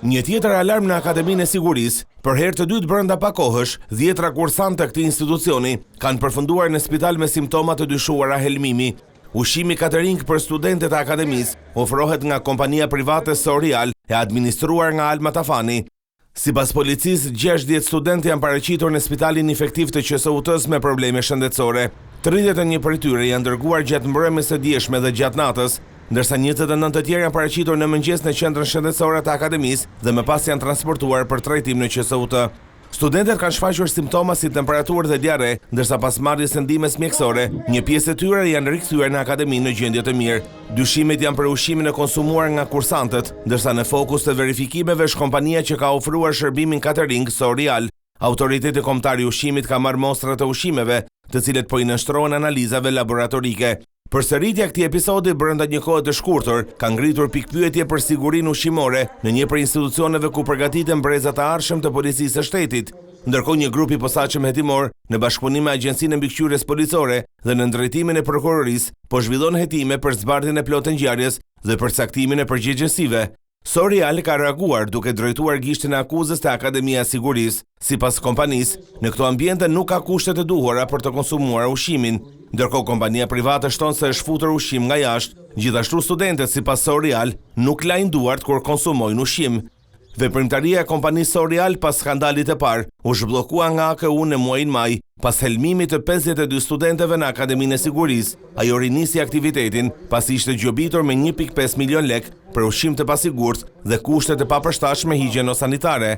Një tjetër alarm në Akademinë e Sigurisë, për herë të dytë brenda pak kohësh, 10 kursantë të këtij institucioni kanë përfunduar në spital me simptoma të dyshuara helmimi. Ushqimi catering për studentët e akademisë ofrohet nga kompania private Sorial e administruar nga Alma Tafani. Sipas policisë, 60 studentë janë paraqitur në spitalin infektiv të QSUT-s me probleme shëndetësore. 31 prej tyre janë dërguar gjatë mbrëmjes së dieshme dhe gjatë natës, ndërsa 29 të tjerë janë paraqitur në mëngjes në qendrën shëndetësore të akademisë dhe më pas janë transportuar për trajtim në QSUT. Studentët kanë shfaqur simptoma si temperaturë dhe diare, ndërsa pas marrjes së ndihmës mjekësore, një pjesë e tyre janë rikthyer në akademi në gjendje të mirë. Dyshimet janë për ushqimin e konsumuar nga kursantët, ndërsa në fokus të verifikimeve është kompania që ka ofruar shërbimin catering Sorial. Autoriteti kombëtar i ushqimit ka marrë mostra të ushqimeve, të cilët po i nështrohen analizave laboratorike. Përsëritja këtij episodi brenda një kohe të shkurtër ka ngritur pikpyetje për sigurinë ushqimore në një prej institucioneve ku përgatiten brezat e ardhshëm të policisë së shtetit. Ndërkohë një grup i posaçëm hetimor, në bashkëpunim me Agjencinë e Mbikëqyrjes Policore dhe në ndërtimin e prokurorisë, po zhvillon hetime për zbardhjen e plotë ngjarjes dhe përcaktimin e përgjegjësive. Sorial ka reaguar duke drejtuar gishtin e akuzës te Akademia e Sigurisë. Sipas kompanisë, në këto ambiente nuk ka kushtet e duhura për të konsumuar ushqimin. Ndërkohë kompania private shton se është futur ushqim nga jashtë. Gjithashtu studentët sipas Sorial nuk lajnë duart kur konsumojnë ushqim. Veprimtaria e kompanisë Sorial pas skandalit të parë u zhbllokua nga AKU në muajin maj, pas helmimit të 52 studentëve në Akademinë e Sigurisë. Ajo rinisi aktivitetin pasi ishte gjobitur me 1.5 milion lek për ushqim të pasigurt dhe kushte të papërshtatshme higjieno-sanitare.